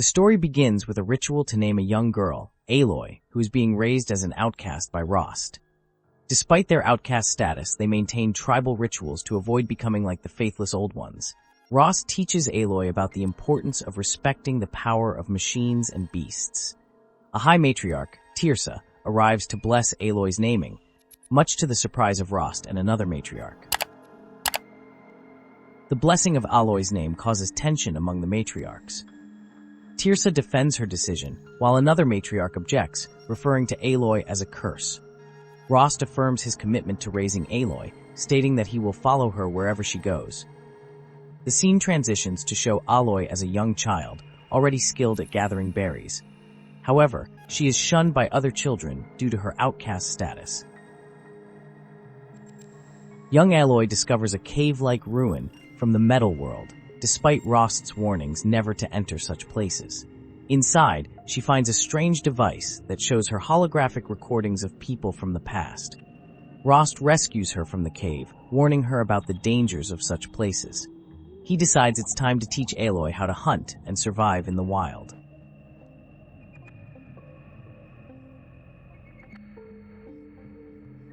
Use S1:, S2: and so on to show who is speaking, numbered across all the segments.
S1: The story begins with a ritual to name a young girl, Aloy, who is being raised as an outcast by Rost. Despite their outcast status, they maintain tribal rituals to avoid becoming like the faithless old ones. Rost teaches Aloy about the importance of respecting the power of machines and beasts. A high matriarch, Ursa, arrives to bless Aloy's naming, much to the surprise of Rost and another matriarch. The blessing of Aloy's name causes tension among the matriarchs. Ursa defends her decision, while another matriarch objects, referring to Aloy as a curse. Rost affirms his commitment to raising Aloy, stating that he will follow her wherever she goes. The scene transitions to show Aloy as a young child, already skilled at gathering berries. However, she is shunned by other children due to her outcast status. Young Aloy discovers a cave-like ruin from the metal world, despite Rost's warnings never to enter such places. Inside, she finds a strange device that shows her holographic recordings of people from the past. Rost rescues her from the cave, warning her about the dangers of such places. He decides it's time to teach Aloy how to hunt and survive in the wild.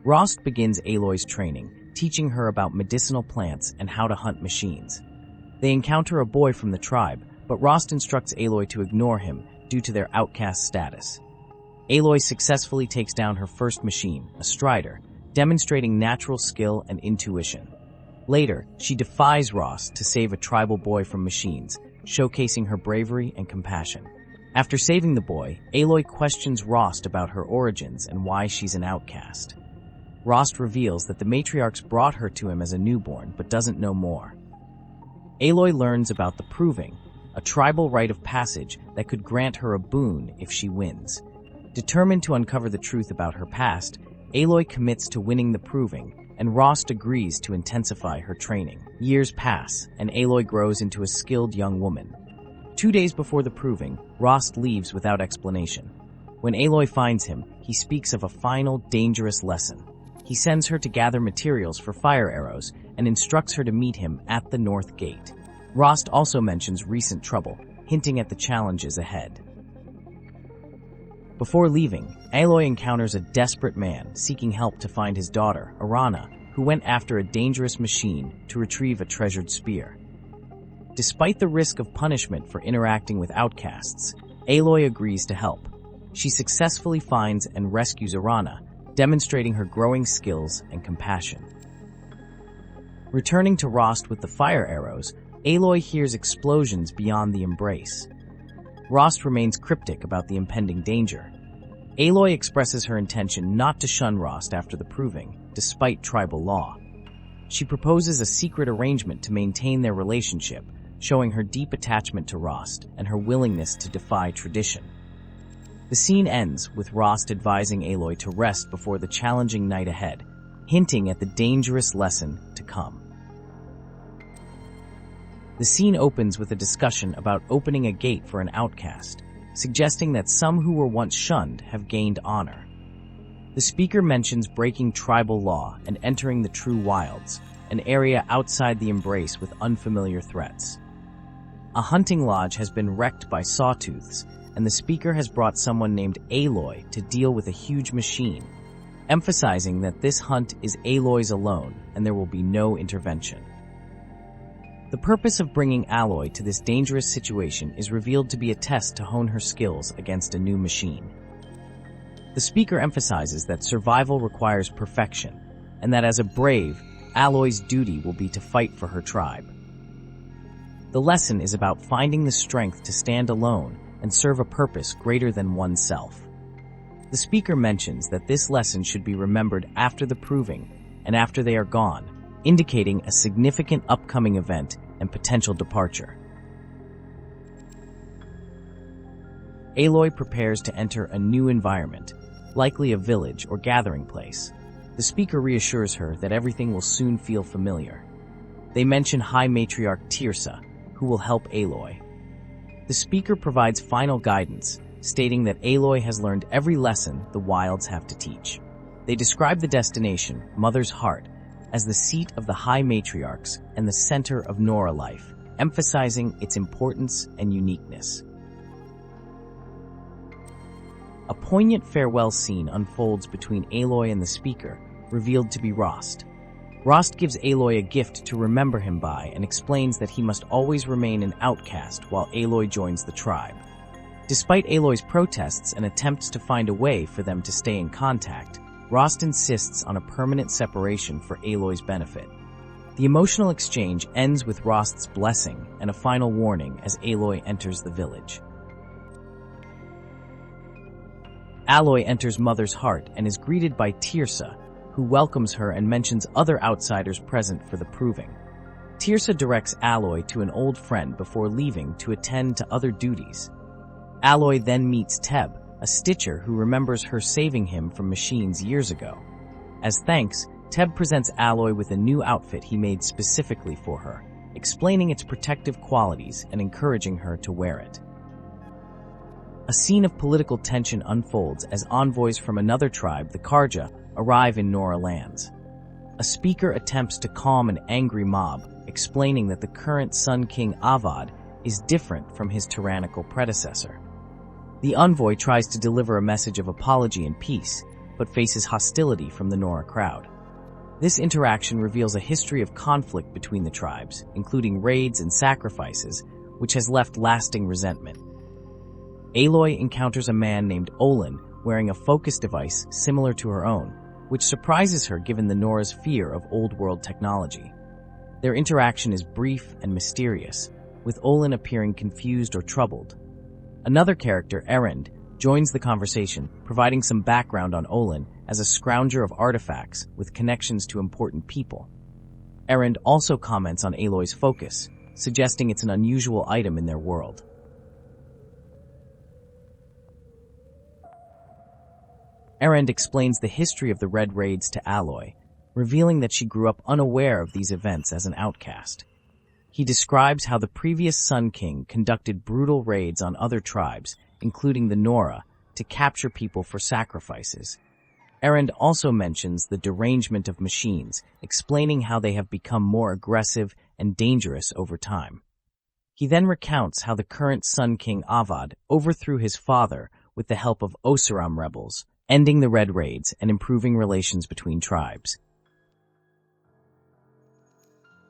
S1: Rost begins Aloy's training, teaching her about medicinal plants and how to hunt machines. They encounter a boy from the tribe, but Rost instructs Aloy to ignore him due to their outcast status. Aloy successfully takes down her first machine, a strider, demonstrating natural skill and intuition. Later, she defies Rost to save a tribal boy from machines, showcasing her bravery and compassion. After saving the boy, Aloy questions Rost about her origins and why she's an outcast. Rost reveals that the matriarchs brought her to him as a newborn, but doesn't know more. Aloy learns about the proving, a tribal rite of passage that could grant her a boon if she wins. Determined to uncover the truth about her past, Aloy commits to winning the proving, and Rost agrees to intensify her training. Years pass, and Aloy grows into a skilled young woman. 2 days before the proving, Rost leaves without explanation. When Aloy finds him, he speaks of a final, dangerous lesson. He sends her to gather materials for fire arrows and instructs her to meet him at the North Gate. Rost also mentions recent trouble, hinting at the challenges ahead. Before leaving, Aloy encounters a desperate man seeking help to find his daughter, Arana, who went after a dangerous machine to retrieve a treasured spear. Despite the risk of punishment for interacting with outcasts, Aloy agrees to help. She successfully finds and rescues Arana, demonstrating her growing skills and compassion. Returning to Rost with the fire arrows, Aloy hears explosions beyond the embrace. Rost remains cryptic about the impending danger. Aloy expresses her intention not to shun Rost after the proving, despite tribal law. She proposes a secret arrangement to maintain their relationship, showing her deep attachment to Rost and her willingness to defy tradition. The scene ends with Rost advising Aloy to rest before the challenging night ahead, hinting at the dangerous lesson to come. The scene opens with a discussion about opening a gate for an outcast, suggesting that some who were once shunned have gained honor. The speaker mentions breaking tribal law and entering the true wilds, an area outside the embrace with unfamiliar threats. A hunting lodge has been wrecked by sawtooths, and the speaker has brought someone named Aloy to deal with a huge machine, emphasizing that this hunt is Aloy's alone and there will be no intervention. The purpose of bringing Aloy to this dangerous situation is revealed to be a test to hone her skills against a new machine. The speaker emphasizes that survival requires perfection, and that as a brave, Aloy's duty will be to fight for her tribe. The lesson is about finding the strength to stand alone and serve a purpose greater than oneself. The speaker mentions that this lesson should be remembered after the proving and after they are gone, indicating a significant upcoming event and potential departure. Aloy prepares to enter a new environment, likely a village or gathering place. The speaker reassures her that everything will soon feel familiar. They mention High Matriarch Ursa, who will help Aloy. The speaker provides final guidance, stating that Aloy has learned every lesson the wilds have to teach. They describe the destination, Mother's Heart, as the seat of the High Matriarchs and the center of Nora life, emphasizing its importance and uniqueness. A poignant farewell scene unfolds between Aloy and the speaker, revealed to be Rost. Rost gives Aloy a gift to remember him by and explains that he must always remain an outcast while Aloy joins the tribe. Despite Aloy's protests and attempts to find a way for them to stay in contact, Rost insists on a permanent separation for Aloy's benefit. The emotional exchange ends with Rost's blessing and a final warning as Aloy enters the village. Aloy enters Mother's Heart and is greeted by Tirsa, who welcomes her and mentions other outsiders present for the proving. Tirsa directs Aloy to an old friend before leaving to attend to other duties. Aloy then meets Teb, a stitcher who remembers her saving him from machines years ago. As thanks, Teb presents Aloy with a new outfit he made specifically for her, explaining its protective qualities and encouraging her to wear it. A scene of political tension unfolds as envoys from another tribe, the Carja, arrive in Nora lands. A speaker attempts to calm an angry mob, explaining that the current Sun King Avad is different from his tyrannical predecessor. The envoy tries to deliver a message of apology and peace, but faces hostility from the Nora crowd. This interaction reveals a history of conflict between the tribes, including raids and sacrifices, which has left lasting resentment. Aloy encounters a man named Olin wearing a focus device similar to her own, which surprises her given the Nora's fear of old-world technology. Their interaction is brief and mysterious, with Olin appearing confused or troubled. Another character, Erend, joins the conversation, providing some background on Olin as a scrounger of artifacts with connections to important people. Erend also comments on Aloy's focus, suggesting it's an unusual item in their world. Erend explains the history of the Red Raids to Aloy, revealing that she grew up unaware of these events as an outcast. He describes how the previous Sun King conducted brutal raids on other tribes, including the Nora, to capture people for sacrifices. Erend also mentions the derangement of machines, explaining how they have become more aggressive and dangerous over time. He then recounts how the current Sun King Avad overthrew his father with the help of Oseram rebels, ending the Red Raids and improving relations between tribes.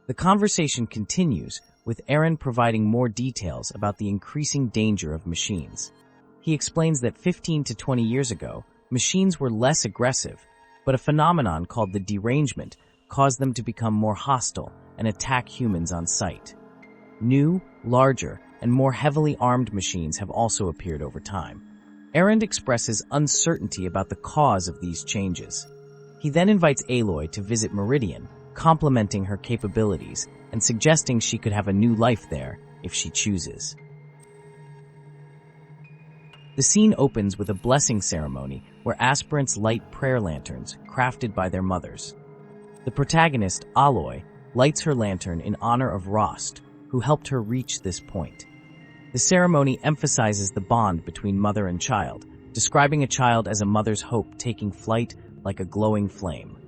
S1: The conversation continues, with Erend providing more details about the increasing danger of machines. He explains that 15 to 20 years ago, machines were less aggressive, but a phenomenon called the derangement caused them to become more hostile and attack humans on sight. New, larger, and more heavily armed machines have also appeared over time. Erend expresses uncertainty about the cause of these changes. He then invites Aloy to visit Meridian, complimenting her capabilities and suggesting she could have a new life there if she chooses. The scene opens with a blessing ceremony where aspirants light prayer lanterns crafted by their mothers. The protagonist, Aloy, lights her lantern in honor of Rost, who helped her reach this point. The ceremony emphasizes the bond between mother and child, describing a child as a mother's hope taking flight like a glowing flame.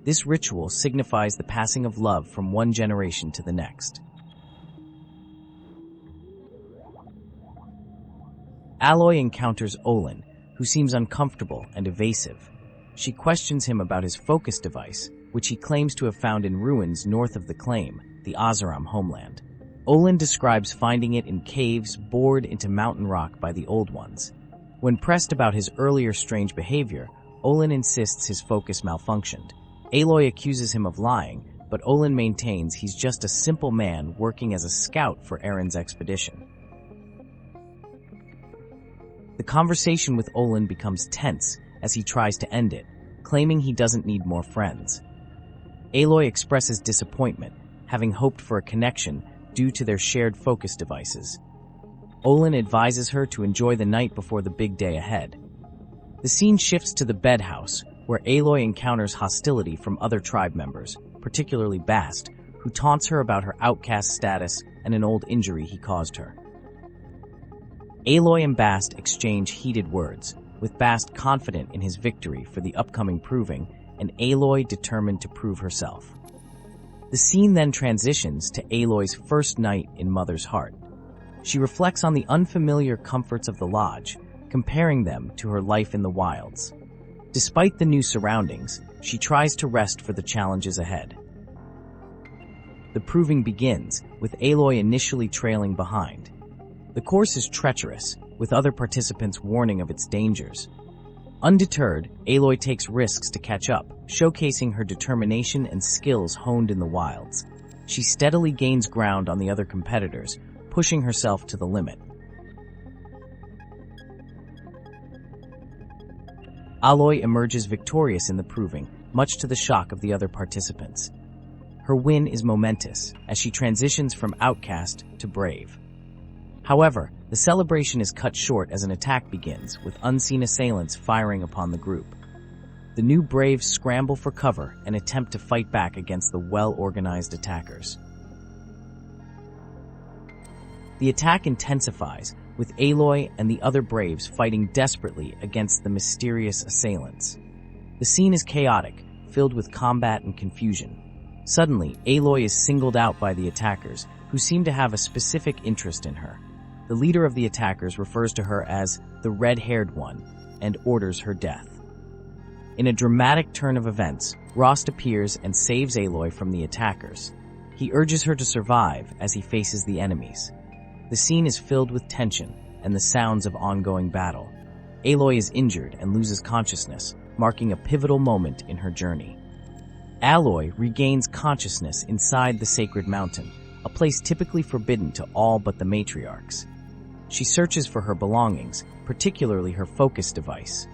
S1: This ritual signifies the passing of love from one generation to the next. Aloy encounters Olin, who seems uncomfortable and evasive. She questions him about his focus device, which he claims to have found in ruins north of the claim, the Oseram homeland. Olin describes finding it in caves bored into mountain rock by the Old Ones. When pressed about his earlier strange behavior, Olin insists his focus malfunctioned. Aloy accuses him of lying, but Olin maintains he's just a simple man working as a scout for Erend's expedition. The conversation with Olin becomes tense as he tries to end it, claiming he doesn't need more friends. Aloy expresses disappointment, having hoped for a connection due to their shared focus devices. Olin advises her to enjoy the night before the big day ahead. The scene shifts to the bedhouse, where Aloy encounters hostility from other tribe members, particularly Bast, who taunts her about her outcast status and an old injury he caused her. Aloy and Bast exchange heated words, with Bast confident in his victory for the upcoming proving, and Aloy determined to prove herself. The scene then transitions to Aloy's first night in Mother's Heart. She reflects on the unfamiliar comforts of the lodge, comparing them to her life in the wilds. Despite the new surroundings, she tries to rest for the challenges ahead. The proving begins, with Aloy initially trailing behind. The course is treacherous, with other participants warning of its dangers. Undeterred, Aloy takes risks to catch up, showcasing her determination and skills honed in the wilds. She steadily gains ground on the other competitors, pushing herself to the limit. Aloy emerges victorious in the proving, much to the shock of the other participants. Her win is momentous, as she transitions from outcast to brave. However, the celebration is cut short as an attack begins, with unseen assailants firing upon the group. The new braves scramble for cover and attempt to fight back against the well-organized attackers. The attack intensifies, with Aloy and the other braves fighting desperately against the mysterious assailants. The scene is chaotic, filled with combat and confusion. Suddenly, Aloy is singled out by the attackers, who seem to have a specific interest in her. The leader of the attackers refers to her as the red-haired one and orders her death. In a dramatic turn of events, Rost appears and saves Aloy from the attackers. He urges her to survive as he faces the enemies. The scene is filled with tension and the sounds of ongoing battle. Aloy is injured and loses consciousness, marking a pivotal moment in her journey. Aloy regains consciousness inside the sacred mountain, a place typically forbidden to all but the matriarchs. She searches for her belongings, particularly her focus device.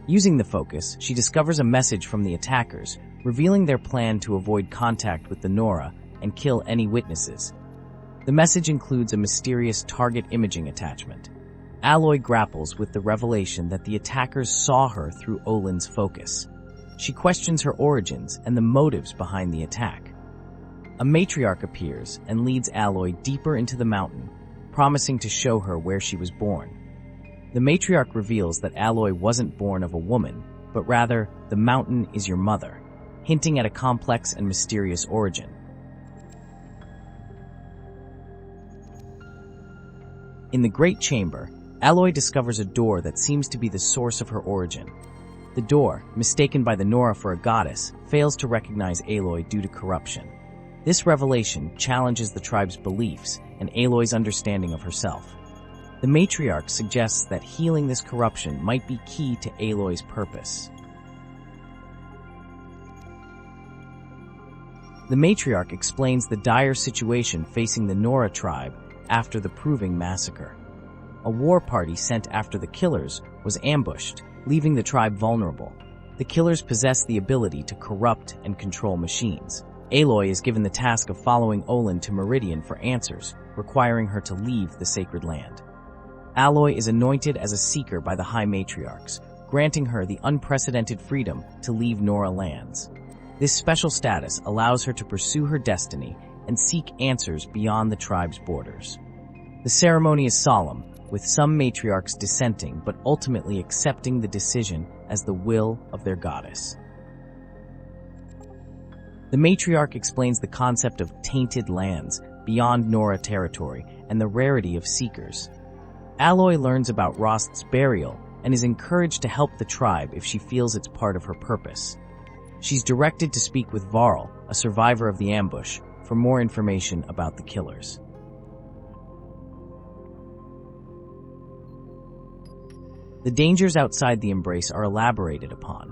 S1: Using the focus, she discovers a message from the attackers, revealing their plan to avoid contact with the Nora and kill any witnesses. The message includes a mysterious target imaging attachment. Aloy grapples with the revelation that the attackers saw her through Olin's focus. She questions her origins and the motives behind the attack. A matriarch appears and leads Aloy deeper into the mountain, promising to show her where she was born. The matriarch reveals that Aloy wasn't born of a woman, but rather, the mountain is your mother, hinting at a complex and mysterious origin. In the Great Chamber, Aloy discovers a door that seems to be the source of her origin. The door, mistaken by the Nora for a goddess, fails to recognize Aloy due to corruption. This revelation challenges the tribe's beliefs and Aloy's understanding of herself. The matriarch suggests that healing this corruption might be key to Aloy's purpose. The matriarch explains the dire situation facing the Nora tribe after the Proving massacre. A war party sent after the killers was ambushed, leaving the tribe vulnerable. The killers possess the ability to corrupt and control machines. Aloy is given the task of following Olin to Meridian for answers, requiring her to leave the sacred land. Aloy is anointed as a seeker by the High Matriarchs, granting her the unprecedented freedom to leave Nora lands. This special status allows her to pursue her destiny and seek answers beyond the tribe's borders. The ceremony is solemn, with some matriarchs dissenting but ultimately accepting the decision as the will of their goddess. The matriarch explains the concept of tainted lands beyond Nora territory and the rarity of seekers. Aloy learns about Rost's burial and is encouraged to help the tribe if she feels it's part of her purpose. She's directed to speak with Varl, a survivor of the ambush, for more information about the killers. The dangers outside the embrace are elaborated upon.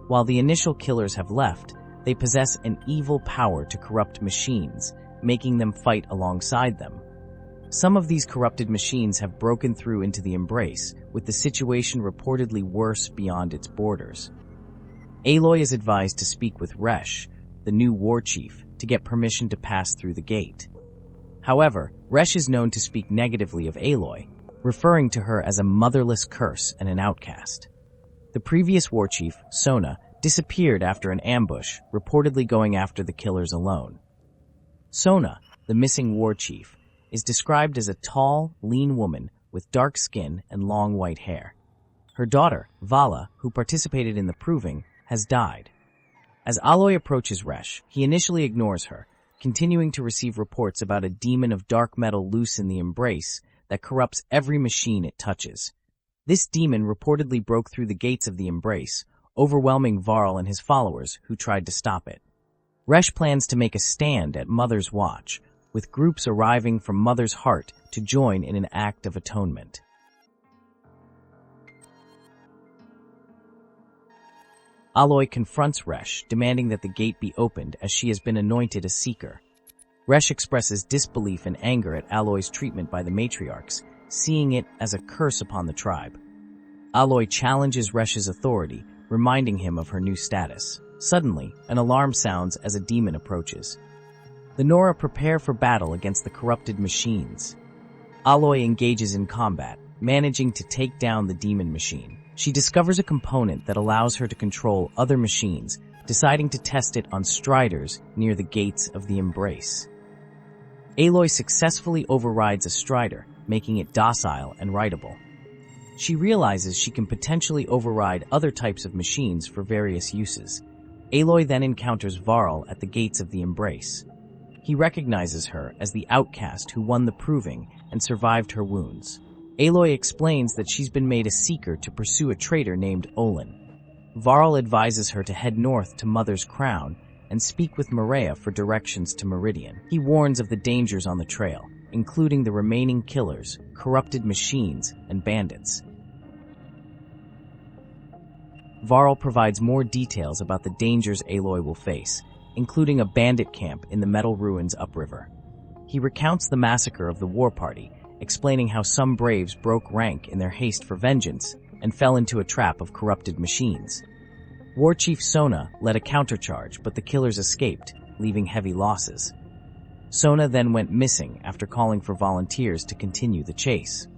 S1: While the initial killers have left, they possess an evil power to corrupt machines, making them fight alongside them. Some of these corrupted machines have broken through into the embrace, with the situation reportedly worse beyond its borders. Aloy is advised to speak with Resh, the new war chief, to get permission to pass through the gate. However, Resh is known to speak negatively of Aloy, referring to her as a motherless curse and an outcast. The previous war chief, Sona, disappeared after an ambush, reportedly going after the killers alone. Sona, the missing war chief, is described as a tall, lean woman with dark skin and long white hair. Her daughter, Vala, who participated in the proving, has died. As Aloy approaches Resh, he initially ignores her, continuing to receive reports about a demon of dark metal loose in the embrace that corrupts every machine it touches. This demon reportedly broke through the gates of the Embrace, overwhelming Varl and his followers who tried to stop it. Resh plans to make a stand at Mother's Watch, with groups arriving from Mother's Heart to join in an act of atonement. Aloy confronts Resh, demanding that the gate be opened as she has been anointed a seeker. Resh expresses disbelief and anger at Aloy's treatment by the matriarchs, seeing it as a curse upon the tribe. Aloy challenges Resh's authority, reminding him of her new status. Suddenly, an alarm sounds as a demon approaches. The Nora prepare for battle against the corrupted machines. Aloy engages in combat, managing to take down the demon machine. She discovers a component that allows her to control other machines, deciding to test it on striders near the gates of the Embrace. Aloy successfully overrides a strider, making it docile and rideable. She realizes she can potentially override other types of machines for various uses. Aloy then encounters Varl at the gates of the Embrace. He recognizes her as the outcast who won the proving and survived her wounds. Aloy explains that she's been made a seeker to pursue a traitor named Olin. Varl advises her to head north to Mother's Crown and speak with Maria for directions to Meridian. He warns of the dangers on the trail, including the remaining killers, corrupted machines, and bandits. Varl provides more details about the dangers Aloy will face, including a bandit camp in the metal ruins upriver. He recounts the massacre of the war party, explaining how some braves broke rank in their haste for vengeance and fell into a trap of corrupted machines. War Chief Sona led a countercharge, but the killers escaped, leaving heavy losses. Sona then went missing after calling for volunteers to continue the chase.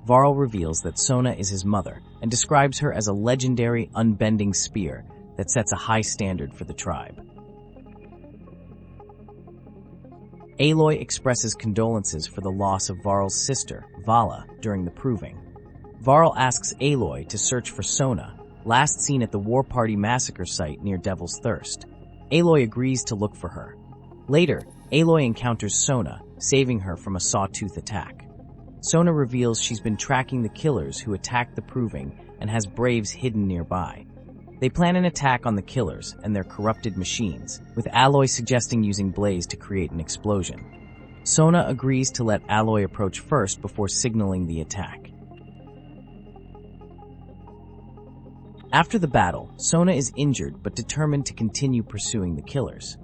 S1: Varl reveals that Sona is his mother and describes her as a legendary, unbending spear that sets a high standard for the tribe. Aloy expresses condolences for the loss of Varl's sister, Vala, during the proving. Varl asks Aloy to search for Sona, last seen at the War Party massacre site near Devil's Thirst. Aloy agrees to look for her. Later, Aloy encounters Sona, saving her from a sawtooth attack. Sona reveals she's been tracking the killers who attacked the proving and has braves hidden nearby. They plan an attack on the killers and their corrupted machines, with Aloy suggesting using blaze to create an explosion. Sona agrees to let Aloy approach first before signaling the attack. After the battle, Sona is injured but determined to continue pursuing the killers.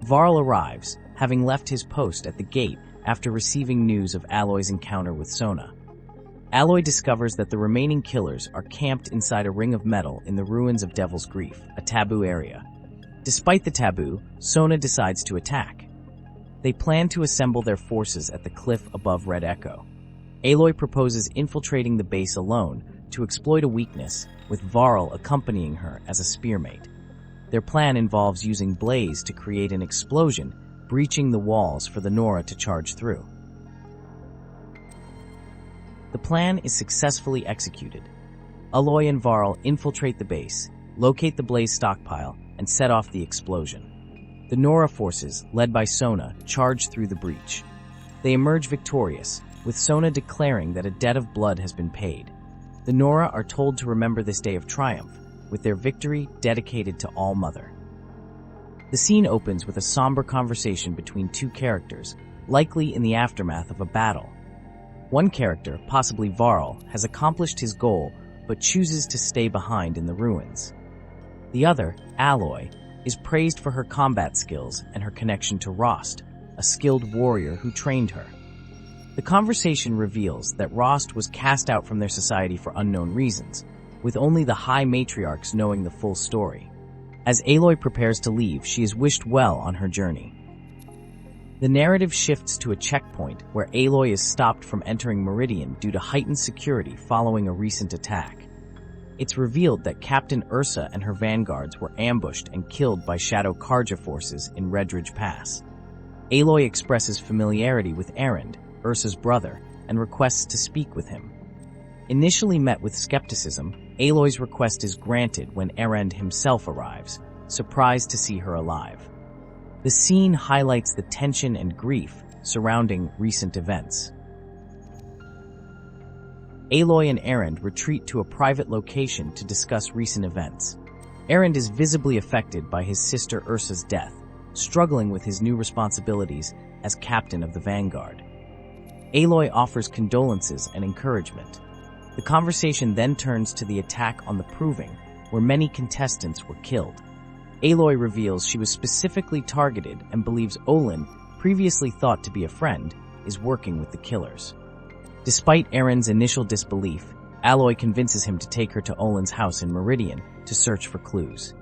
S1: Varl arrives, having left his post at the gate after receiving news of Aloy's encounter with Sona. Aloy discovers that the remaining killers are camped inside a ring of metal in the ruins of Devil's Grief, a taboo area. Despite the taboo, Sona decides to attack. They plan to assemble their forces at the cliff above Red Echo. Aloy proposes infiltrating the base alone to exploit a weakness, with Varl accompanying her as a spearmate. Their plan involves using blaze to create an explosion, breaching the walls for the Nora to charge through. The plan is successfully executed. Aloy and Varl infiltrate the base, locate the blaze stockpile, and set off the explosion. The Nora forces, led by Sona, charge through the breach. They emerge victorious, with Sona declaring that a debt of blood has been paid. The Nora are told to remember this day of triumph, with their victory dedicated to All Mother. The scene opens with a somber conversation between two characters, likely in the aftermath of a battle. One character, possibly Varl, has accomplished his goal but chooses to stay behind in the ruins. The other, Aloy, is praised for her combat skills and her connection to Rost, a skilled warrior who trained her. The conversation reveals that Rost was cast out from their society for unknown reasons, with only the High Matriarchs knowing the full story. As Aloy prepares to leave, she is wished well on her journey. The narrative shifts to a checkpoint where Aloy is stopped from entering Meridian due to heightened security following a recent attack. It's revealed that Captain Ursa and her vanguards were ambushed and killed by Shadow Carja forces in Redridge Pass. Aloy expresses familiarity with Erend, Ursa's brother, and requests to speak with him. Initially met with skepticism, Aloy's request is granted when Erend himself arrives, surprised to see her alive. The scene highlights the tension and grief surrounding recent events. Aloy and Erend retreat to a private location to discuss recent events. Erend is visibly affected by his sister Ursa's death, struggling with his new responsibilities as captain of the Vanguard. Aloy offers condolences and encouragement. The conversation then turns to the attack on the Proving, where many contestants were killed. Aloy reveals she was specifically targeted and believes Olin, previously thought to be a friend, is working with the killers. Despite Erend's initial disbelief, Aloy convinces him to take her to Olin's house in Meridian to search for clues.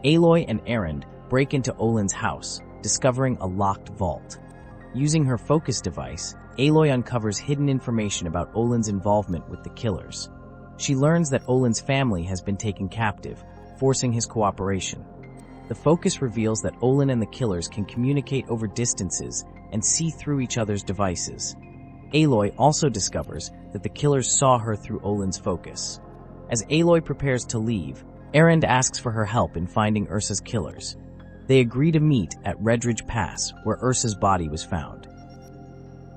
S1: Aloy and Erend break into Olin's house, discovering a locked vault. Using her focus device, Aloy uncovers hidden information about Olin's involvement with the killers. She learns that Olin's family has been taken captive, forcing his cooperation. The focus reveals that Olin and the killers can communicate over distances and see through each other's devices. Aloy also discovers that the killers saw her through Olin's focus. As Aloy prepares to leave, Erend asks for her help in finding Ursa's killers. They agree to meet at Redridge Pass, where Ursa's body was found.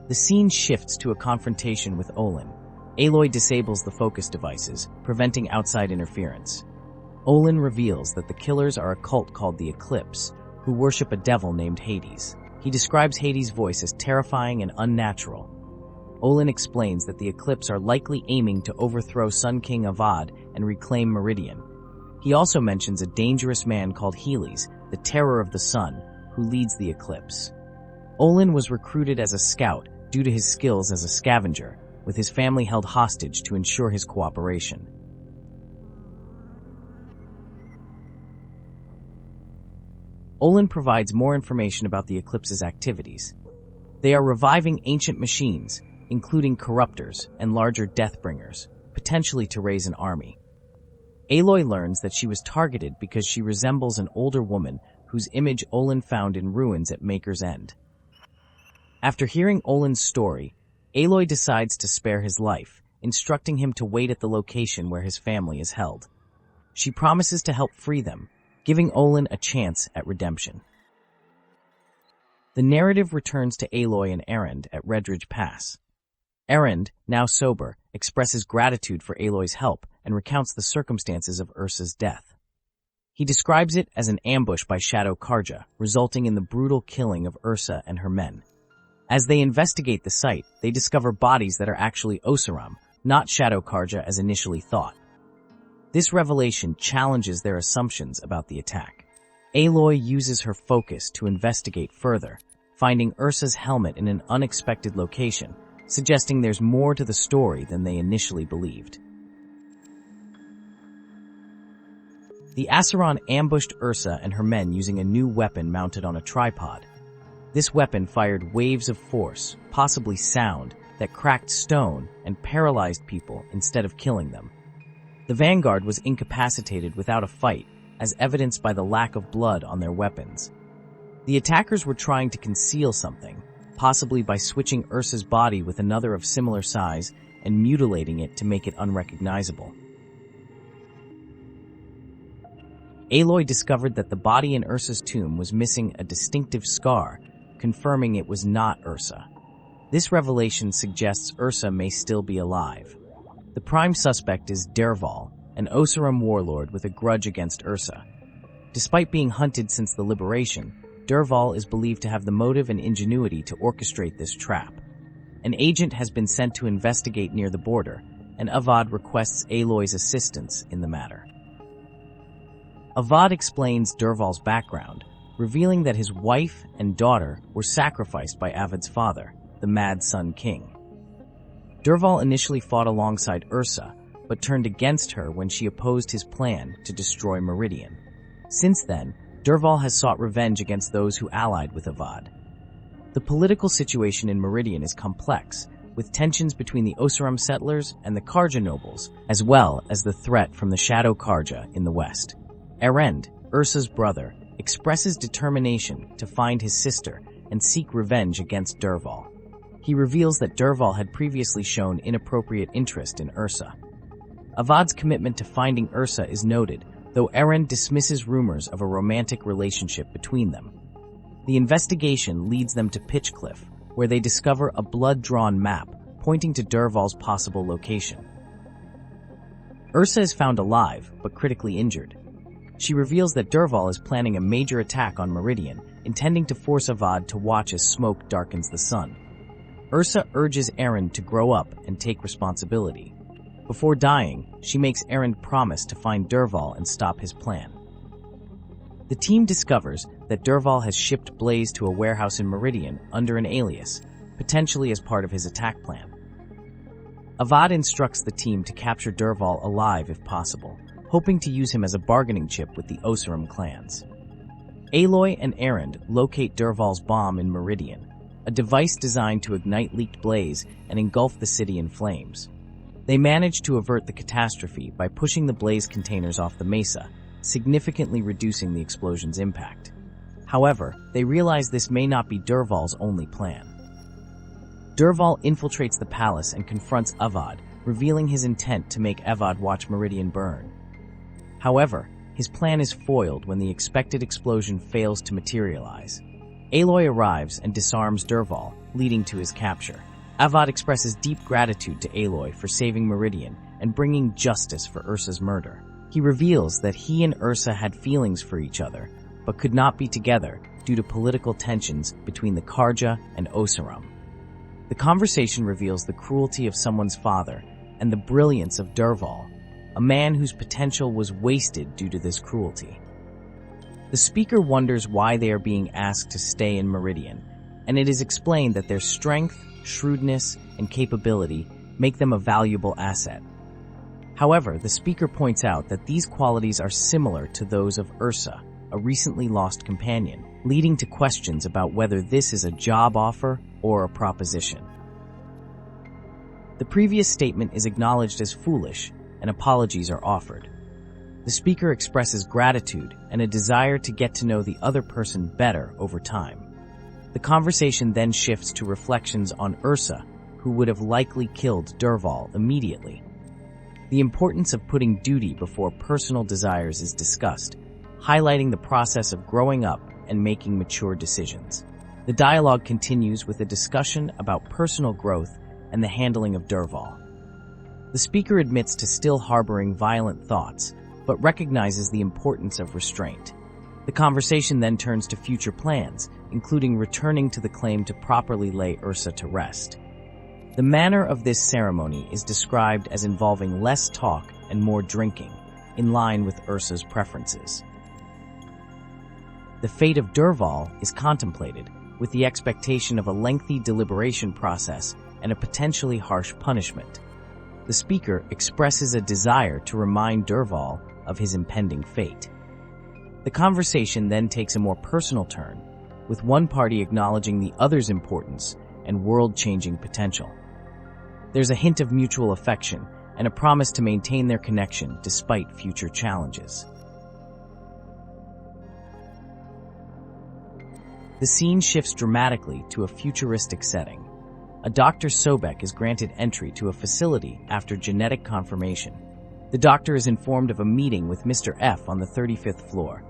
S1: The scene shifts to a confrontation with Olin. Aloy disables the focus devices, preventing outside interference. Olin reveals that the killers are a cult called the Eclipse, who worship a devil named Hades. He describes Hades' voice as terrifying and unnatural. Olin explains that the Eclipse are likely aiming to overthrow Sun King Avad and reclaim Meridian. He also mentions a dangerous man called Helios, the terror of the sun, who leads the Eclipse. Olin was recruited as a scout due to his skills as a scavenger, with his family held hostage to ensure his cooperation. Olin provides more information about the Eclipse's activities. They are reviving ancient machines, including corruptors and larger Deathbringers, potentially to raise an army. Aloy learns that she was targeted because she resembles an older woman whose image Olin found in ruins at Maker's End. After hearing Olin's story, Aloy decides to spare his life, instructing him to wait at the location where his family is held. She promises to help free them, giving Olin a chance at redemption. The narrative returns to Aloy and Erend at Redridge Pass. Erend, now sober, expresses gratitude for Aloy's help and recounts the circumstances of Ursa's death. He describes it as an ambush by Shadow Carja, resulting in the brutal killing of Ursa and her men. As they investigate the site, they discover bodies that are actually Oseram, not Shadow Carja as initially thought. This revelation challenges their assumptions about the attack. Aloy uses her focus to investigate further, finding Ursa's helmet in an unexpected location, suggesting there's more to the story than they initially believed. The Oseram ambushed Ursa and her men using a new weapon mounted on a tripod. This weapon fired waves of force, possibly sound, that cracked stone and paralyzed people instead of killing them. The Vanguard was incapacitated without a fight, as evidenced by the lack of blood on their weapons. The attackers were trying to conceal something, possibly by switching Ursa's body with another of similar size and mutilating it to make it unrecognizable. Aloy discovered that the body in Ursa's tomb was missing a distinctive scar, confirming it was not Ursa. This revelation suggests Ursa may still be alive. The prime suspect is Durval, an Oseram warlord with a grudge against Ursa. Despite being hunted since the liberation, Durval is believed to have the motive and ingenuity to orchestrate this trap. An agent has been sent to investigate near the border, and Avad requests Aloy's assistance in the matter. Avad explains Durval's background, revealing that his wife and daughter were sacrificed by Avad's father, the Mad Sun King. Durval initially fought alongside Ursa, but turned against her when she opposed his plan to destroy Meridian. Since then, Durval has sought revenge against those who allied with Avad. The political situation in Meridian is complex, with tensions between the Oseram settlers and the Carja nobles, as well as the threat from the Shadow Carja in the west. Erend, Ursa's brother, expresses determination to find his sister and seek revenge against Durval. He reveals that Durval had previously shown inappropriate interest in Ursa. Avad's commitment to finding Ursa is noted, though Erend dismisses rumors of a romantic relationship between them. The investigation leads them to Pitchcliff, where they discover a blood-drawn map pointing to Durval's possible location. Ursa is found alive, but critically injured. She reveals that Durval is planning a major attack on Meridian, intending to force Avad to watch as smoke darkens the sun. Ursa urges Erend to grow up and take responsibility. Before dying, she makes Erend promise to find Durval and stop his plan. The team discovers that Durval has shipped Blaze to a warehouse in Meridian under an alias, potentially as part of his attack plan. Avad instructs the team to capture Durval alive if possible, hoping to use him as a bargaining chip with the Oseram clans. Aloy and Erend locate Durval's bomb in Meridian, a device designed to ignite leaked blaze and engulf the city in flames. They manage to avert the catastrophe by pushing the blaze containers off the mesa, significantly reducing the explosion's impact. However, they realize this may not be Durval's only plan. Durval infiltrates the palace and confronts Avad, revealing his intent to make Avad watch Meridian burn. However, his plan is foiled when the expected explosion fails to materialize. Aloy arrives and disarms Durval, leading to his capture. Avad expresses deep gratitude to Aloy for saving Meridian and bringing justice for Ursa's murder. He reveals that he and Ursa had feelings for each other, but could not be together due to political tensions between the Carja and Oseram. The conversation reveals the cruelty of someone's father and the brilliance of Durval, a man whose potential was wasted due to this cruelty. The speaker wonders why they are being asked to stay in Meridian, and it is explained that their strength, shrewdness, and capability make them a valuable asset. However, the speaker points out that these qualities are similar to those of Ursa, a recently lost companion, leading to questions about whether this is a job offer or a proposition. The previous statement is acknowledged as foolish, and apologies are offered. The speaker expresses gratitude and a desire to get to know the other person better over time. The conversation then shifts to reflections on Ursa, who would have likely killed Durval immediately. The importance of putting duty before personal desires is discussed, highlighting the process of growing up and making mature decisions. The dialogue continues with a discussion about personal growth and the handling of Durval. The speaker admits to still harboring violent thoughts, but recognizes the importance of restraint. The conversation then turns to future plans, including returning to the claim to properly lay Ursa to rest. The manner of this ceremony is described as involving less talk and more drinking, in line with Ursa's preferences. The fate of Durval is contemplated, with the expectation of a lengthy deliberation process and a potentially harsh punishment. The speaker expresses a desire to remind Durval of his impending fate. The conversation then takes a more personal turn, with one party acknowledging the other's importance and world-changing potential. There's a hint of mutual affection and a promise to maintain their connection despite future challenges. The scene shifts dramatically to a futuristic setting. A Dr. Sobek is granted entry to a facility after genetic confirmation. The doctor is informed of a meeting with Mr. F on the 35th floor.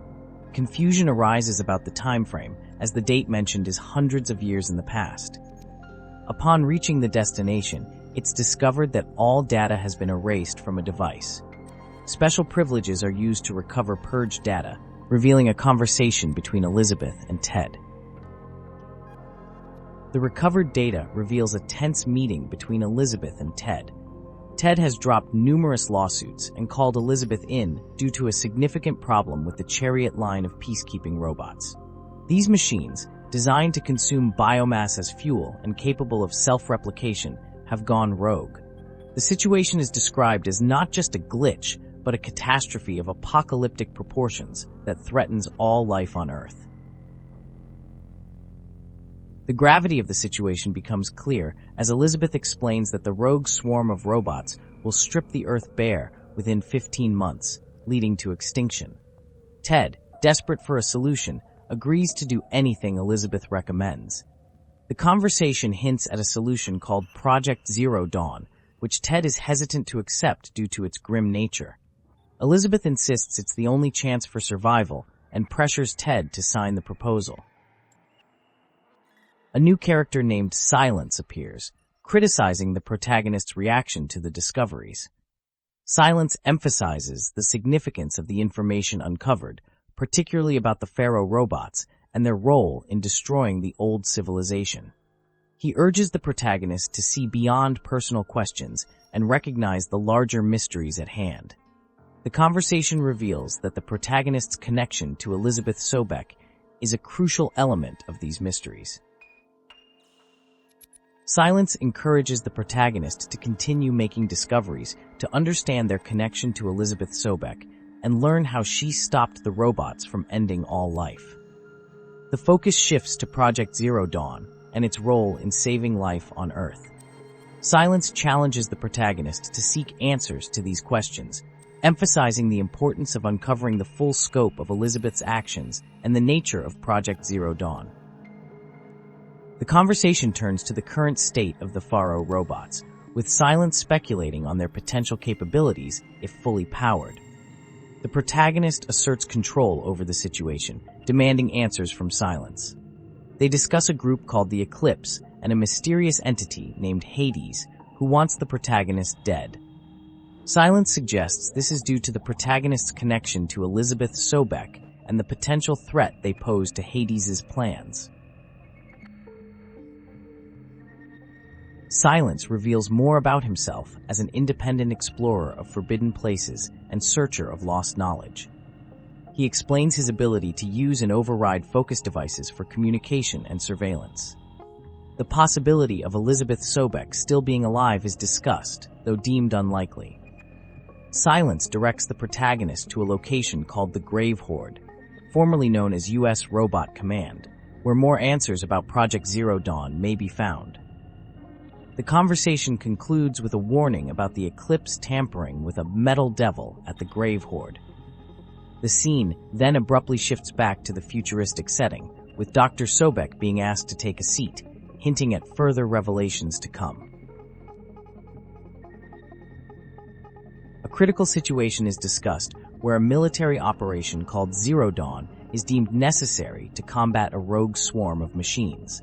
S1: Confusion arises about the time frame, as the date mentioned is hundreds of years in the past. Upon reaching the destination, it's discovered that all data has been erased from a device. Special privileges are used to recover purged data, revealing a conversation between Elizabeth and Ted. The recovered data reveals a tense meeting between Elizabeth and Ted. Ted has dropped numerous lawsuits and called Elizabeth in due to a significant problem with the Chariot line of peacekeeping robots. These machines, designed to consume biomass as fuel and capable of self-replication, have gone rogue. The situation is described as not just a glitch, but a catastrophe of apocalyptic proportions that threatens all life on Earth. The gravity of the situation becomes clear as Elizabeth explains that the rogue swarm of robots will strip the Earth bare within 15 months, leading to extinction. Ted, desperate for a solution, agrees to do anything Elizabeth recommends. The conversation hints at a solution called Project Zero Dawn, which Ted is hesitant to accept due to its grim nature. Elizabeth insists it's the only chance for survival and pressures Ted to sign the proposal. A new character named Silence appears, criticizing the protagonist's reaction to the discoveries. Silence emphasizes the significance of the information uncovered, particularly about the Pharaoh robots and their role in destroying the old civilization. He urges the protagonist to see beyond personal questions and recognize the larger mysteries at hand. The conversation reveals that the protagonist's connection to Elizabeth Sobek is a crucial element of these mysteries. Silence encourages the protagonist to continue making discoveries to understand their connection to Elizabeth Sobek and learn how she stopped the robots from ending all life. The focus shifts to Project Zero Dawn and its role in saving life on Earth. Silence challenges the protagonist to seek answers to these questions, emphasizing the importance of uncovering the full scope of Elizabeth's actions and the nature of Project Zero Dawn. The conversation turns to the current state of the Pharaoh robots, with Silence speculating on their potential capabilities if fully powered. The protagonist asserts control over the situation, demanding answers from Silence. They discuss a group called the Eclipse and a mysterious entity named Hades who wants the protagonist dead. Silence suggests this is due to the protagonist's connection to Elizabeth Sobek and the potential threat they pose to Hades's plans. Silence reveals more about himself as an independent explorer of forbidden places and searcher of lost knowledge. He explains his ability to use and override focus devices for communication and surveillance. The possibility of Elizabeth Sobek still being alive is discussed, though deemed unlikely. Silence directs the protagonist to a location called the Grave Horde, formerly known as U.S. Robot Command, where more answers about Project Zero Dawn may be found. The conversation concludes with a warning about the Eclipse tampering with a metal devil at the Grave Horde. The scene then abruptly shifts back to the futuristic setting, with Dr. Sobek being asked to take a seat, hinting at further revelations to come. A critical situation is discussed where a military operation called Zero Dawn is deemed necessary to combat a rogue swarm of machines.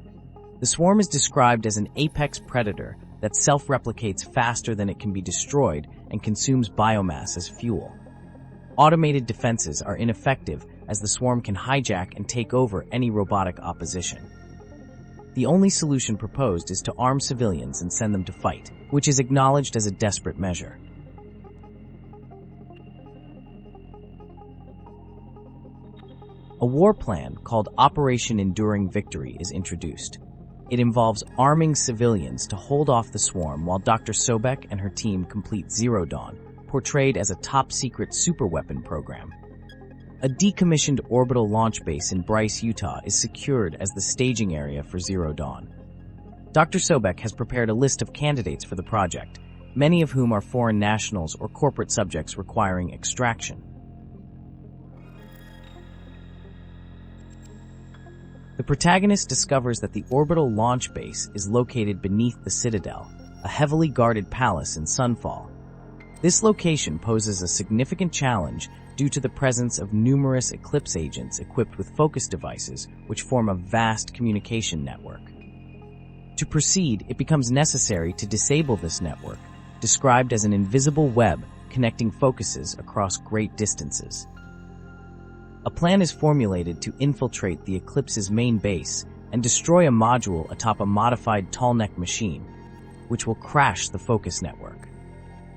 S1: The swarm is described as an apex predator that self-replicates faster than it can be destroyed and consumes biomass as fuel. Automated defenses are ineffective as the swarm can hijack and take over any robotic opposition. The only solution proposed is to arm civilians and send them to fight, which is acknowledged as a desperate measure. A war plan called Operation Enduring Victory is introduced. It involves arming civilians to hold off the swarm while Dr. Sobek and her team complete Zero Dawn, portrayed as a top-secret superweapon program. A decommissioned orbital launch base in Bryce, Utah is secured as the staging area for Zero Dawn. Dr. Sobek has prepared a list of candidates for the project, many of whom are foreign nationals or corporate subjects requiring extraction. The protagonist discovers that the orbital launch base is located beneath the Citadel, a heavily guarded palace in Sunfall. This location poses a significant challenge due to the presence of numerous Eclipse agents equipped with focus devices which form a vast communication network. To proceed, it becomes necessary to disable this network, described as an invisible web connecting focuses across great distances. A plan is formulated to infiltrate the Eclipse's main base and destroy a module atop a modified tallneck machine, which will crash the focus network.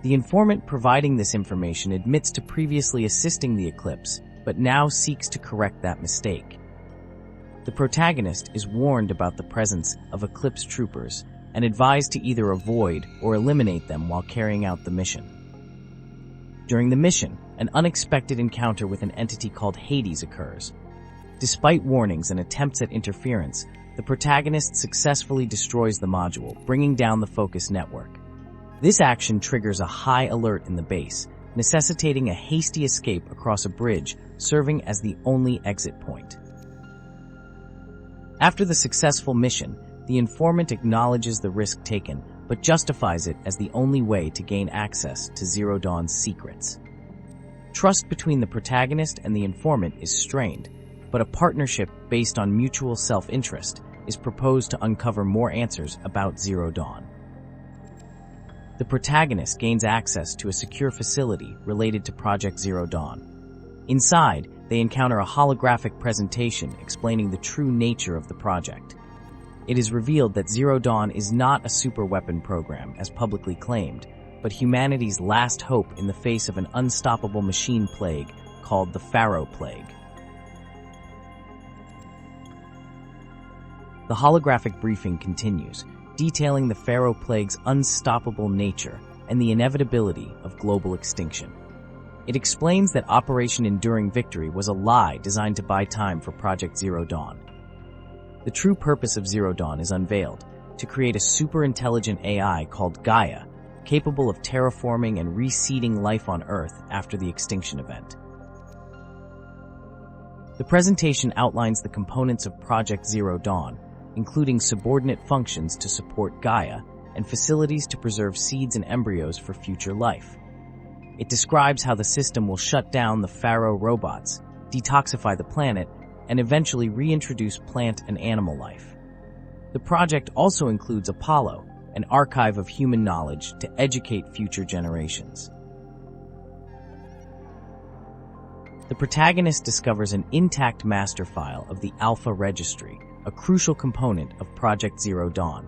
S1: The informant providing this information admits to previously assisting the Eclipse, but now seeks to correct that mistake. The protagonist is warned about the presence of Eclipse troopers and advised to either avoid or eliminate them while carrying out the mission. During the mission, an unexpected encounter with an entity called Hades occurs. Despite warnings and attempts at interference, the protagonist successfully destroys the module, bringing down the focus network. This action triggers a high alert in the base, necessitating a hasty escape across a bridge, serving as the only exit point. After the successful mission, the informant acknowledges the risk taken, but justifies it as the only way to gain access to Zero Dawn's secrets. Trust between the protagonist and the informant is strained, but a partnership based on mutual self-interest is proposed to uncover more answers about Zero Dawn. The protagonist gains access to a secure facility related to Project Zero Dawn. Inside, they encounter a holographic presentation explaining the true nature of the project. It is revealed that Zero Dawn is not a superweapon program as publicly claimed, but humanity's last hope in the face of an unstoppable machine plague called the Pharaoh Plague. The holographic briefing continues, detailing the Pharaoh Plague's unstoppable nature and the inevitability of global extinction. It explains that Operation Enduring Victory was a lie designed to buy time for Project Zero Dawn. The true purpose of Zero Dawn is unveiled, to create a super-intelligent AI called Gaia, capable of terraforming and reseeding life on Earth after the extinction event. The presentation outlines the components of Project Zero Dawn, including subordinate functions to support Gaia and facilities to preserve seeds and embryos for future life. It describes how the system will shut down the Pharaoh robots, detoxify the planet, and eventually reintroduce plant and animal life. The project also includes Apollo, an archive of human knowledge to educate future generations. The protagonist discovers an intact master file of the Alpha Registry, a crucial component of Project Zero Dawn.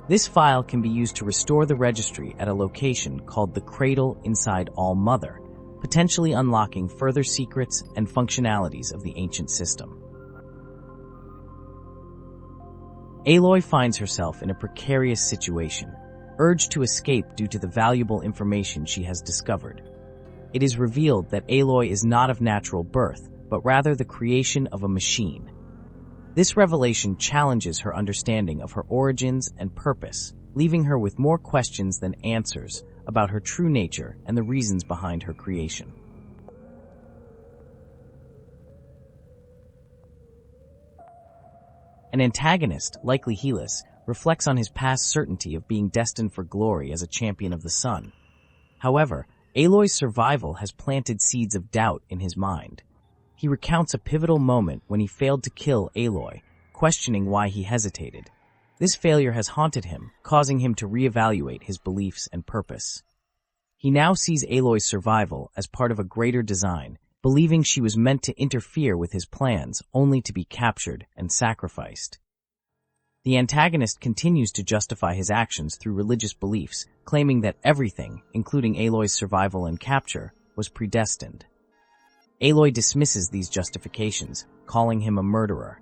S1: This file can be used to restore the registry at a location called the Cradle inside All-Mother, potentially unlocking further secrets and functionalities of the ancient system. Aloy finds herself in a precarious situation, urged to escape due to the valuable information she has discovered. It is revealed that Aloy is not of natural birth, but rather the creation of a machine. This revelation challenges her understanding of her origins and purpose, leaving her with more questions than answers about her true nature and the reasons behind her creation. An antagonist, likely Helis, reflects on his past certainty of being destined for glory as a champion of the sun. However, Aloy's survival has planted seeds of doubt in his mind. He recounts a pivotal moment when he failed to kill Aloy, questioning why he hesitated. This failure has haunted him, causing him to reevaluate his beliefs and purpose. He now sees Aloy's survival as part of a greater design, believing she was meant to interfere with his plans only to be captured and sacrificed. The antagonist continues to justify his actions through religious beliefs, claiming that everything, including Aloy's survival and capture, was predestined. Aloy dismisses these justifications, calling him a murderer.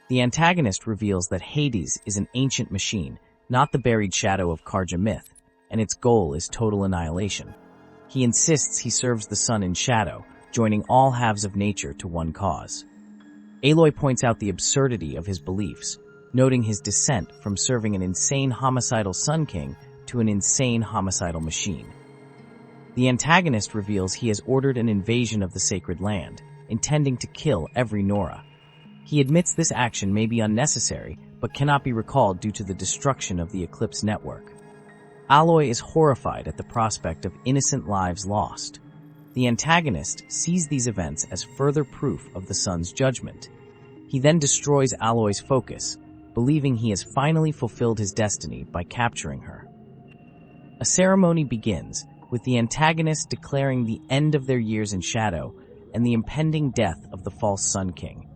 S1: The antagonist reveals that Hades is an ancient machine, not the buried shadow of Carja myth, and its goal is total annihilation. He insists he serves the sun in shadow, joining all halves of nature to one cause. Aloy points out the absurdity of his beliefs, noting his descent from serving an insane homicidal Sun King to an insane homicidal machine. The antagonist reveals he has ordered an invasion of the sacred land, intending to kill every Nora. He admits this action may be unnecessary, but cannot be recalled due to the destruction of the Eclipse network. Aloy is horrified at the prospect of innocent lives lost. The antagonist sees these events as further proof of the sun's judgment. He then destroys Aloy's focus, believing he has finally fulfilled his destiny by capturing her. A ceremony begins, with the antagonist declaring the end of their years in shadow and the impending death of the false Sun King.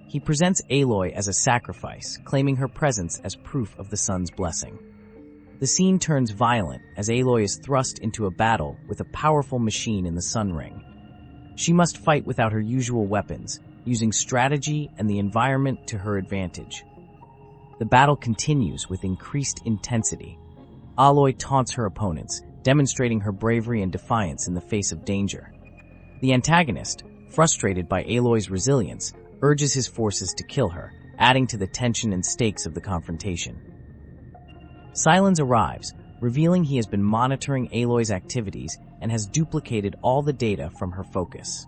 S1: He presents Aloy as a sacrifice, claiming her presence as proof of the sun's blessing. The scene turns violent as Aloy is thrust into a battle with a powerful machine in the Sun Ring. She must fight without her usual weapons, using strategy and the environment to her advantage. The battle continues with increased intensity. Aloy taunts her opponents, demonstrating her bravery and defiance in the face of danger. The antagonist, frustrated by Aloy's resilience, urges his forces to kill her, adding to the tension and stakes of the confrontation. Sylens arrives, revealing he has been monitoring Aloy's activities and has duplicated all the data from her focus.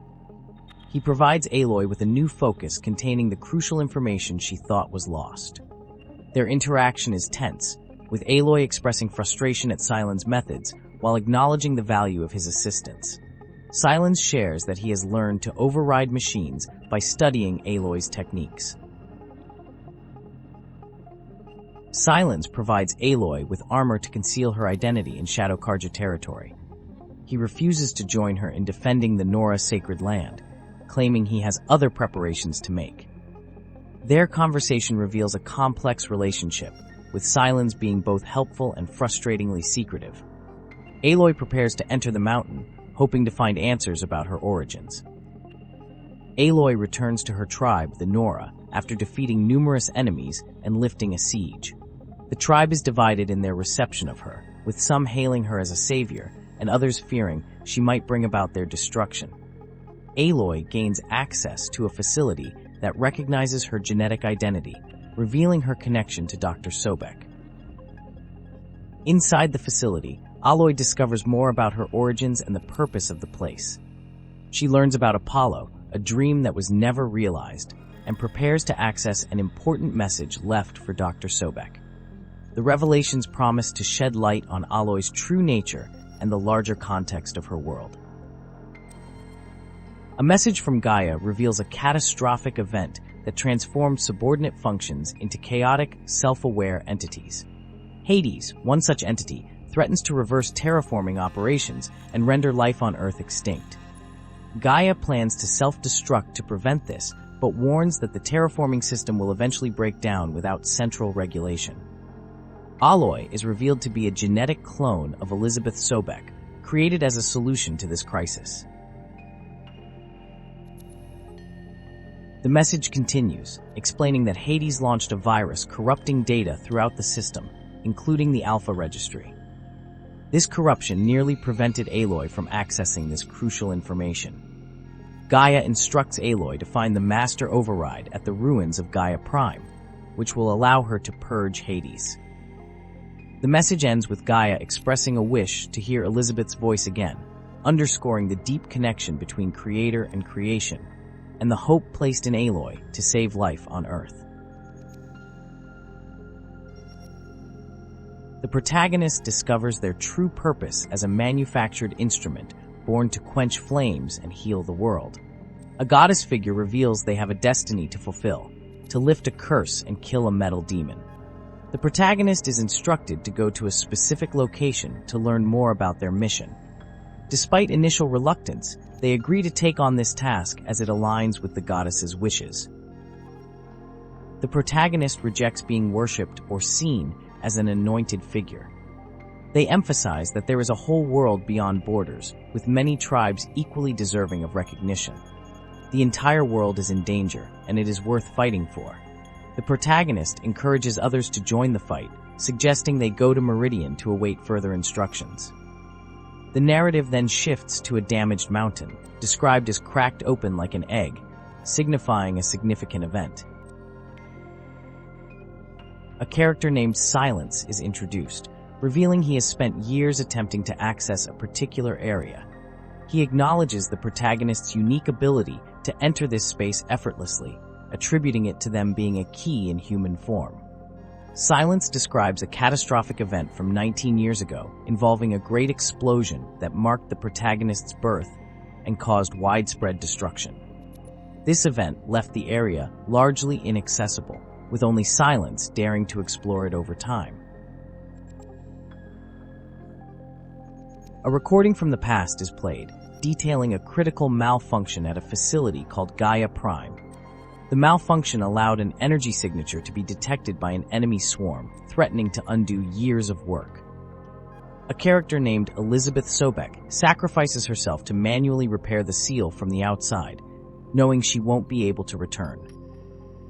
S1: He provides Aloy with a new focus containing the crucial information she thought was lost. Their interaction is tense, with Aloy expressing frustration at Sylens' methods while acknowledging the value of his assistance. Sylens shares that he has learned to override machines by studying Aloy's techniques. Silence provides Aloy with armor to conceal her identity in Shadow Carja territory. He refuses to join her in defending the Nora sacred land, claiming he has other preparations to make. Their conversation reveals a complex relationship, with Silence being both helpful and frustratingly secretive. Aloy prepares to enter the mountain, hoping to find answers about her origins. Aloy returns to her tribe, the Nora, after defeating numerous enemies and lifting a siege. The tribe is divided in their reception of her, with some hailing her as a savior and others fearing she might bring about their destruction. Aloy gains access to a facility that recognizes her genetic identity, revealing her connection to Dr. Sobek. Inside the facility, Aloy discovers more about her origins and the purpose of the place. She learns about Apollo, a dream that was never realized, and prepares to access an important message left for Dr. Sobek. The revelations promise to shed light on Aloy's true nature and the larger context of her world. A message from Gaia reveals a catastrophic event that transformed subordinate functions into chaotic, self-aware entities. Hades, one such entity, threatens to reverse terraforming operations and render life on Earth extinct. Gaia plans to self-destruct to prevent this, but warns that the terraforming system will eventually break down without central regulation. Aloy is revealed to be a genetic clone of Elizabeth Sobek, created as a solution to this crisis. The message continues, explaining that Hades launched a virus corrupting data throughout the system, including the Alpha Registry. This corruption nearly prevented Aloy from accessing this crucial information. Gaia instructs Aloy to find the Master Override at the ruins of Gaia Prime, which will allow her to purge Hades. The message ends with Gaia expressing a wish to hear Elizabeth's voice again, underscoring the deep connection between creator and creation, and the hope placed in Aloy to save life on Earth. The protagonist discovers their true purpose as a manufactured instrument born to quench flames and heal the world. A goddess figure reveals they have a destiny to fulfill, to lift a curse and kill a metal demon. The protagonist is instructed to go to a specific location to learn more about their mission. Despite initial reluctance, they agree to take on this task as it aligns with the goddess's wishes. The protagonist rejects being worshipped or seen as an anointed figure. They emphasize that there is a whole world beyond borders, with many tribes equally deserving of recognition. The entire world is in danger, and it is worth fighting for. The protagonist encourages others to join the fight, suggesting they go to Meridian to await further instructions. The narrative then shifts to a damaged mountain, described as cracked open like an egg, signifying a significant event. A character named Silence is introduced, revealing he has spent years attempting to access a particular area. He acknowledges the protagonist's unique ability to enter this space effortlessly, attributing it to them being a key in human form. Silence describes a catastrophic event from 19 years ago involving a great explosion that marked the protagonist's birth and caused widespread destruction. This event left the area largely inaccessible, with only Silence daring to explore it over time. A recording from the past is played, detailing a critical malfunction at a facility called Gaia Prime. The malfunction allowed an energy signature to be detected by an enemy swarm, threatening to undo years of work. A character named Elizabeth Sobek sacrifices herself to manually repair the seal from the outside, knowing she won't be able to return.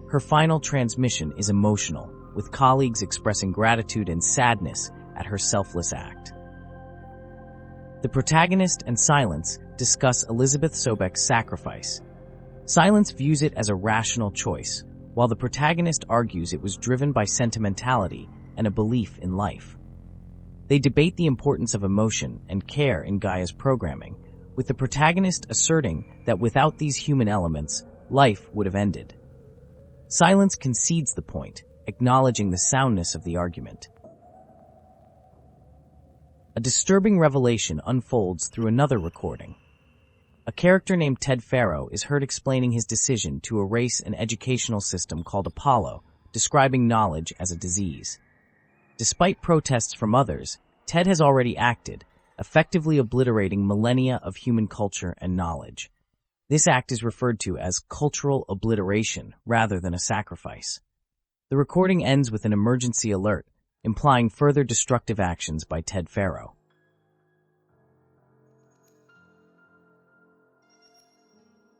S1: Her final transmission is emotional, with colleagues expressing gratitude and sadness at her selfless act. The protagonist and Silence discuss Elizabeth Sobek's sacrifice. Silence views it as a rational choice, while the protagonist argues it was driven by sentimentality and a belief in life. They debate the importance of emotion and care in Gaia's programming, with the protagonist asserting that without these human elements, life would have ended. Silence concedes the point, acknowledging the soundness of the argument. A disturbing revelation unfolds through another recording. A character named Ted Farrow is heard explaining his decision to erase an educational system called Apollo, describing knowledge as a disease. Despite protests from others, Ted has already acted, effectively obliterating millennia of human culture and knowledge. This act is referred to as cultural obliteration rather than a sacrifice. The recording ends with an emergency alert, implying further destructive actions by Ted Faro.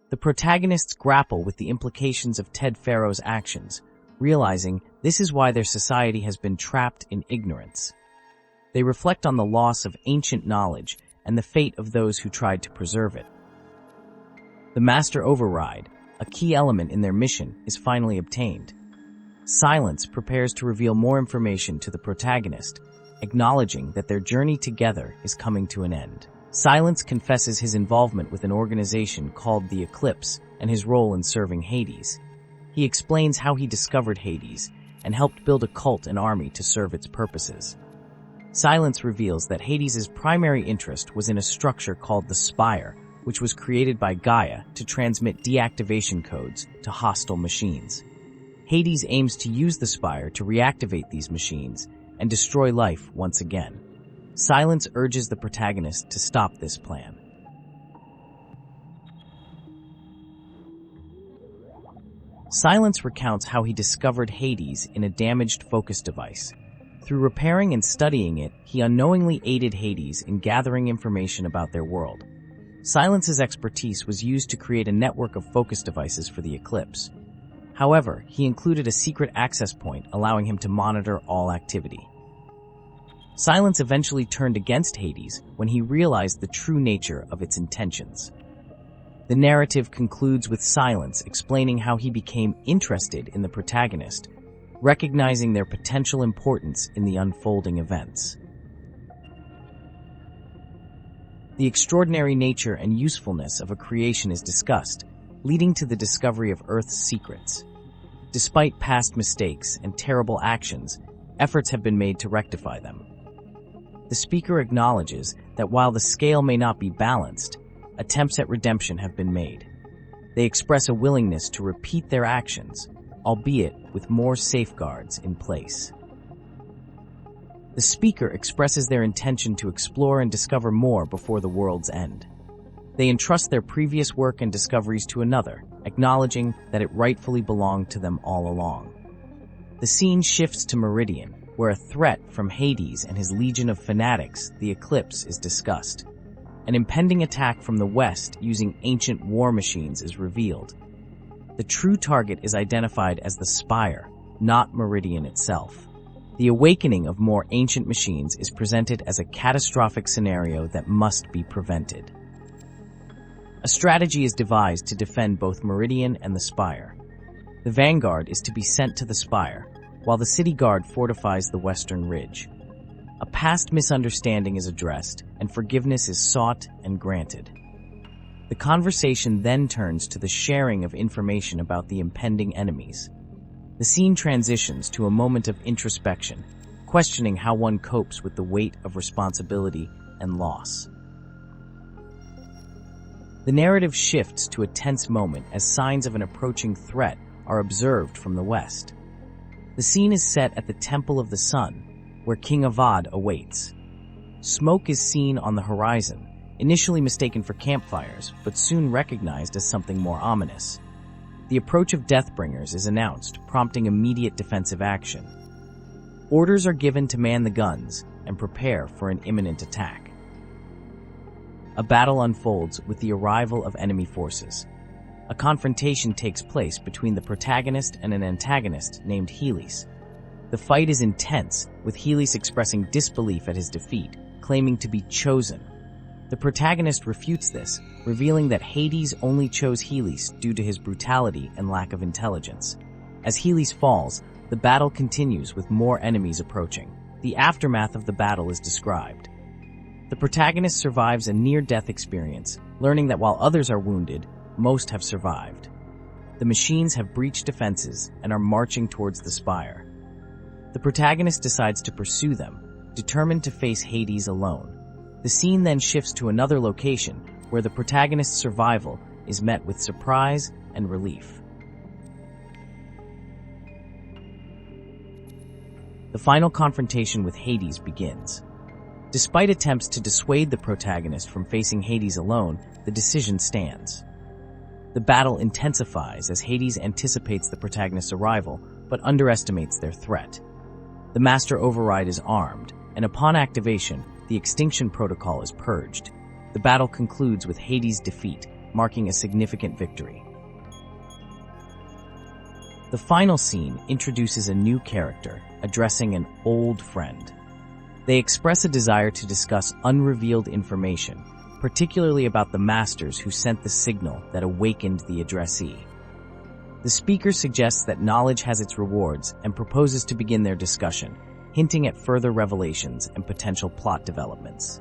S1: The protagonists grapple with the implications of Ted Faro's actions, realizing this is why their society has been trapped in ignorance. They reflect on the loss of ancient knowledge and the fate of those who tried to preserve it. The Master Override, a key element in their mission, is finally obtained. Silence prepares to reveal more information to the protagonist, acknowledging that their journey together is coming to an end. Silence confesses his involvement with an organization called the Eclipse and his role in serving Hades. He explains how he discovered Hades and helped build a cult and army to serve its purposes. Silence reveals that Hades' primary interest was in a structure called the Spire, which was created by Gaia to transmit deactivation codes to hostile machines. Hades aims to use the Spire to reactivate these machines and destroy life once again. Silence urges the protagonist to stop this plan. Silence recounts how he discovered Hades in a damaged focus device. Through repairing and studying it, he unknowingly aided Hades in gathering information about their world. Silence's expertise was used to create a network of focus devices for the Eclipse. However, he included a secret access point allowing him to monitor all activity. Silence eventually turned against Hades when he realized the true nature of its intentions. The narrative concludes with Silence explaining how he became interested in the protagonist, recognizing their potential importance in the unfolding events. The extraordinary nature and usefulness of a creation is discussed, leading to the discovery of Earth's secrets. Despite past mistakes and terrible actions, efforts have been made to rectify them. The speaker acknowledges that while the scale may not be balanced, attempts at redemption have been made. They express a willingness to repeat their actions, albeit with more safeguards in place. The speaker expresses their intention to explore and discover more before the world's end. They entrust their previous work and discoveries to another, acknowledging that it rightfully belonged to them all along. The scene shifts to Meridian, where a threat from Hades and his legion of fanatics, the Eclipse, is discussed. An impending attack from the west using ancient war machines is revealed. The true target is identified as the Spire, not Meridian itself. The awakening of more ancient machines is presented as a catastrophic scenario that must be prevented. A strategy is devised to defend both Meridian and the Spire. The vanguard is to be sent to the Spire, while the city guard fortifies the western ridge. A past misunderstanding is addressed, and forgiveness is sought and granted. The conversation then turns to the sharing of information about the impending enemies. The scene transitions to a moment of introspection, questioning how one copes with the weight of responsibility and loss. The narrative shifts to a tense moment as signs of an approaching threat are observed from the west. The scene is set at the Temple of the Sun, where King Avad awaits. Smoke is seen on the horizon, initially mistaken for campfires, but soon recognized as something more ominous. The approach of Deathbringers is announced, prompting immediate defensive action. Orders are given to man the guns and prepare for an imminent attack. A battle unfolds with the arrival of enemy forces. A confrontation takes place between the protagonist and an antagonist named Helis. The fight is intense, with Helis expressing disbelief at his defeat, claiming to be chosen. The protagonist refutes this, revealing that Hades only chose Helis due to his brutality and lack of intelligence. As Helis falls, the battle continues with more enemies approaching. The aftermath of the battle is described. The protagonist survives a near-death experience, learning that while others are wounded, most have survived. The machines have breached defenses and are marching towards the Spire. The protagonist decides to pursue them, determined to face Hades alone. The scene then shifts to another location, where the protagonist's survival is met with surprise and relief. The final confrontation with Hades begins. Despite attempts to dissuade the protagonist from facing Hades alone, the decision stands. The battle intensifies as Hades anticipates the protagonist's arrival, but underestimates their threat. The Master Override is armed, and upon activation, the Extinction Protocol is purged. The battle concludes with Hades' defeat, marking a significant victory. The final scene introduces a new character, addressing an old friend. They express a desire to discuss unrevealed information, particularly about the masters who sent the signal that awakened the addressee. The speaker suggests that knowledge has its rewards and proposes to begin their discussion, hinting at further revelations and potential plot developments.